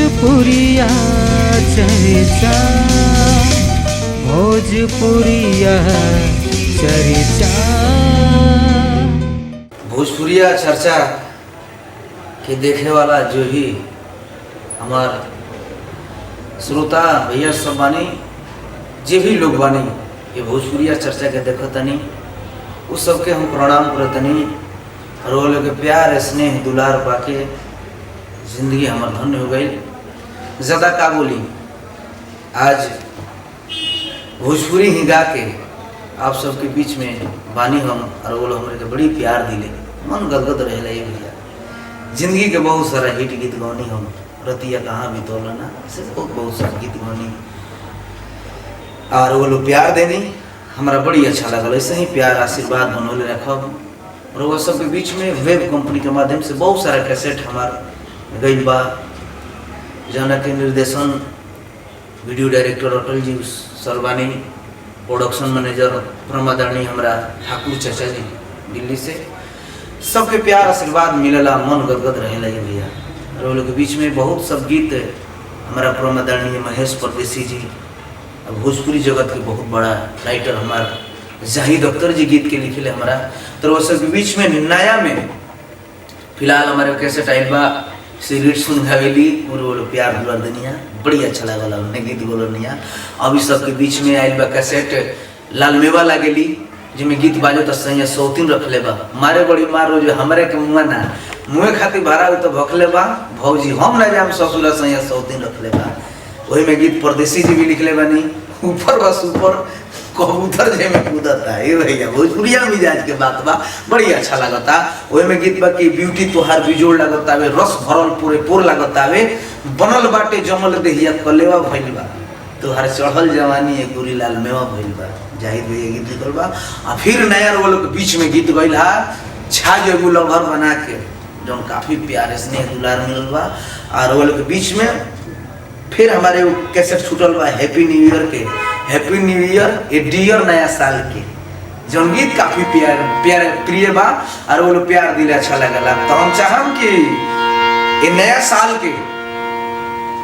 भोजपुरिया चर्चा, भोजपुरिया चर्चा। भोजपुरिया चर्चा के देखे वाला जो ही हमार श्रोता भैया सब बानी, जे भी लोग बानी ये भोजपुरिया चर्चा के देखो तनी उस सबके हम प्रणाम करतनी। और वो लोग के प्यार स्नेह दुलार पाके जिंदगी हमार धन्य हो गई। ज़्यादा का बोली, आज भोजपुरी ही गा के आप सबके बीच में बानी हम, और वो लोग हमारे के बड़ी प्यार दिले, मन गदगद रहे भैया। जिंदगी के बहुत सारा हिट गीत गौनी हम, रतिया कहाँ भी तोलना से बहुत सारा गीत गौनी, और वो लोग प्यार देनी हमारा बड़ी अच्छा लगल। ऐसे ही प्यार आशीर्वाद बनौले रखब। और वो सब के बीच में वेब कंपनी के माध्यम से बहुत सारा कैसेट हमार गई बा, जना के निर्देशन वीडियो डायरेक्टर अटल जी सरवानी, प्रोडक्शन मैनेजर प्रमादानी हमारा ठाकुर चाचा जी दिल्ली से। सबके प्यार आशीर्वाद मिलेला, मन गदगद रहेला भैया। और वो लोग के बीच में बहुत सब गीत हमारा प्रमादानी महेश परदेसी जी, भोजपुरी जगत के बहुत बड़ा राइटर हमारा जाहिद अख्तर जी गीत के लिखे हमारा। तो वो सब के बीच में नया में फिलहाल हमारे कैसेट आइल बा सिगरेट सुन हवेली, और वो लोग प्यार दुलार दनिया बड़ी अच्छा लगल उन्हें गीत बोलनिया। अभी सबके बीच में आइल बा कैसेट लाल मेवा लागेली, जिसमें गीत बाजो तो सही सौतीन रखले बा, मारे बड़ी मार रो जो हमारे के मुँह ना मुँह खातिर भरा तो भखले बा भौजी हम ना जाम ससुरा सही सौतीन रखले बा। वही में गीत परदेसी जी भी लिखले बानी, ऊपर बस ऊपर कबूतर जे में कूदता है भैया, भोजपुरिया मिजाज के बात बा, बड़ी अच्छा लगता। वही में गीत बा कि ब्यूटी तोहार बिजोड़ लगता है, रस भरल पूरे पूर लगता है, बनल बाटे जमल देहिया कलेवा भइल बा, तोहार चढ़ल जवानी है गुरी लाल मेवा भइल बा, जाहिद भैया गीत लिखल बा। और फिर नया वो के बीच में गीत गइल हा छा जेगू लभर बना के, जो काफी प्यार स्नेह दुलार मिलल बा। और वो के बीच में फिर हमारे कैसेट छूटल बा हैप्पी न्यू ईयर के, हैप्पी न्यू ईयर ए डियर नया साल के, जौन गीत काफी प्यार प्रिय बा। और वो लोग प्यार दिले अच्छा लगला। तो हम चाहम कि ये नया साल के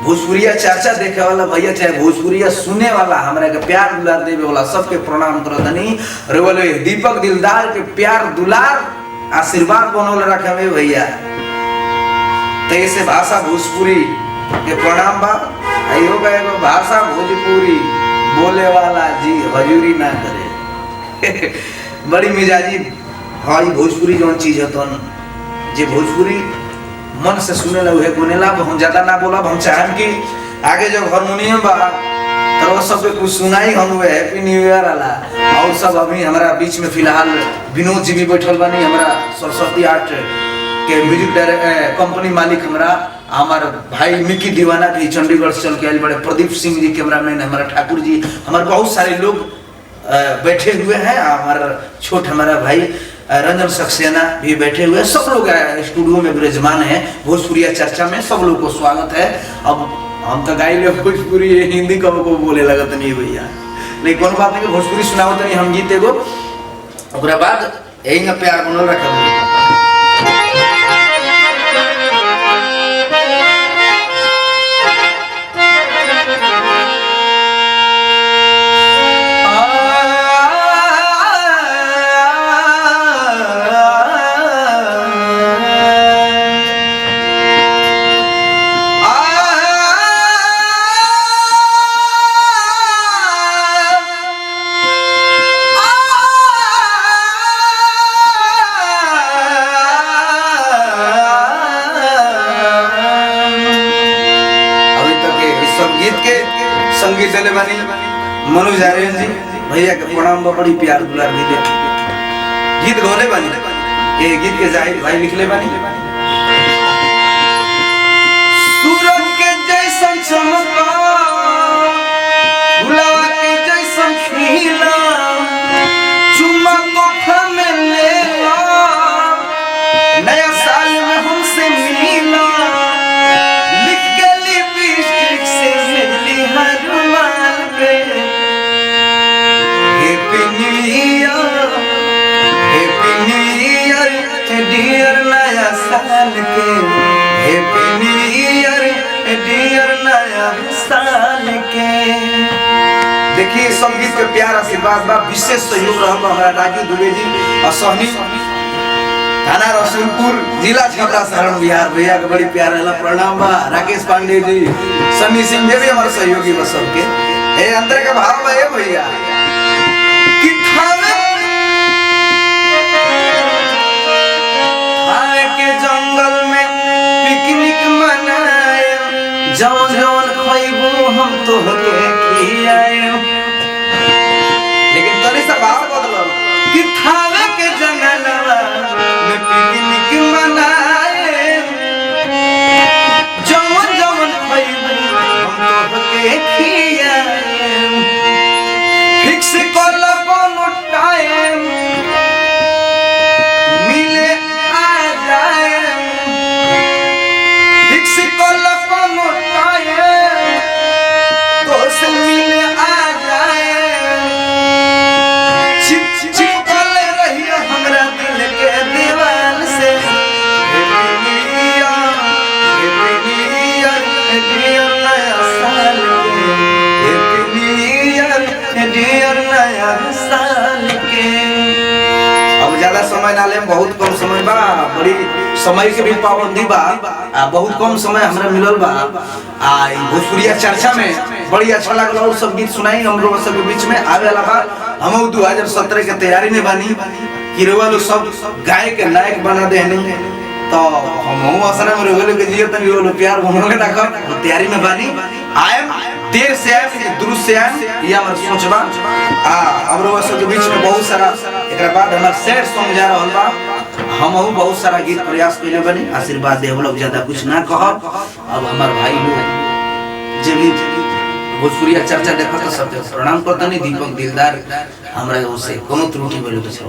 भोजपुरिया चर्चा देखे वाला भैया, चाहे भोजपुरिया सुने वाला, हमारे के प्यार दुलार देवे वाला सबके प्रणाम करतनी। और वो दीपक दिलदार के प्यार दुलार आशीर्वाद बनौले रखे भैया। तो ऐसे भाषा भोजपुरी के प्रणाम बा। आइयो एगो भाषा भोजपुरी बोले वाला जी हजूरी ना करे बड़ी मिजाजी हाँ भोजपुरी जौन चीज है तो जे भोजपुरी मन से सुने ला उहे गुनेला। हम ज्यादा ना बोला, हम चाहम कि आगे जब हारमोनियम बा तो वो सब कुछ सुनाई हम हुए हैप्पी न्यू ईयर वाला। और सब अभी हमारा बीच में फिलहाल विनोद जी भी बैठल बानी, हमारा सरस्वती आर्ट के म्यूजिक डायरेक्टर कंपनी मालिक हमारा भाई मिकी दीवाना भी चंडीगढ़ से चल के आए बड़े, प्रदीप सिंह जी कैमरामैन, हमारा ठाकुर जी, हमारे बहुत सारे लोग बैठे हुए हैं। हमारा छोट हमारा भाई रंजन सक्सेना भी बैठे हुए हैं। सब लोग स्टूडियो में विराजमान है भोजपुरिया चर्चा में, सब लोग को स्वागत है। अब हम तो गाई लोग भोजपुरी हिंदी कब को बोले लगत नहीं भैया, लेकिन कौन बात नहीं, भोजपुरी सुनावत नहीं हम गीत एगो, ओकरा बाद यही ना प्यार बनल रखा। संगीत चले बानी मनोज आर्यन जी भैया के प्रणाम बा, बड़ी प्यार दुलार दिले। गीत गौले बानी, ये गीत के जाहिद भाई लिखले बानी। सूरज के जैसन चमका, गुलाब के जैसन खिला, चुम्मा तोहफा में लेला, नया साल में हमसे मिला, लिख के लिपस्टिक से मिली हर माल पे, हैप्पी न्यू ईयर डियर नया साल। संगीत के प्यार आशीर्वाद बा। विशेष सहयोग रहल बा हमारा राजू दुबे जी और सहनी थाना रसूलपुर जिला छपरा शरण बिहार भैया के बड़ी प्यार रहला। प्रणाम बा राकेश पांडे जी, सन्नी सिंह जी भी हमारे सहयोगी बा सबके। ए अंदर का भाव बा ए भैया कि थावे के जंगल में पिकनिक मनाए, जवन जवन खइबो हम तो के खियाए। लेकिन तनी सा भाव बदलल कि थावे के जंगलवा में पिकनिक मनाए, जवन जवन खइबो हम तो के खियाए। फिक्स कर लो कोनो टाइम मिले आ जाए, फिक्स कर लो कोनो टाइम तो से मिले आ जाए। चिपकल रहियो हमरा दिल के दीवार से। हैप्पी न्यू ईयर डियर नया साल के, हैप्पी न्यू ईयर डियर नया साल के। अब ज्यादा समय ना लेम, बहुत कम समय बा, बड़ी समय के भी पाबंदी बा। बहुत कम समय हमरा मिलल बा। भोजपुरिया चर्चा में बड़ी अच्छा लगल और सब गीत सुनाई हम लोग सब के बीच में आवे वाला बा। हम 2017 के तैयारी में बानी कि रोवा लोग सब गाय के लायक बना देहनी, तो हम असरा में रोवा लोग के जियो तनी रोवा लोग प्यार बनोगे ना कर तैयारी में बानी। आएम देर से आएम दुरुस्त से आएम, ये हमार सोच बा। हम लोग सब के बीच में बहुत सारा एकरा बाद हमार सैड सॉन्ग जा रहल बा। हम बहुत सारा गीत प्रयास कइले बनी, आशीर्वाद दे हम लोग ज्यादा कुछ ना कहब। अब हमार भाई लोग जे भी भोजपुरिया चर्चा देखत सब प्रणाम करतनी। दीपक दिलदार हमरा से कोनो त्रुटि बोले तो सब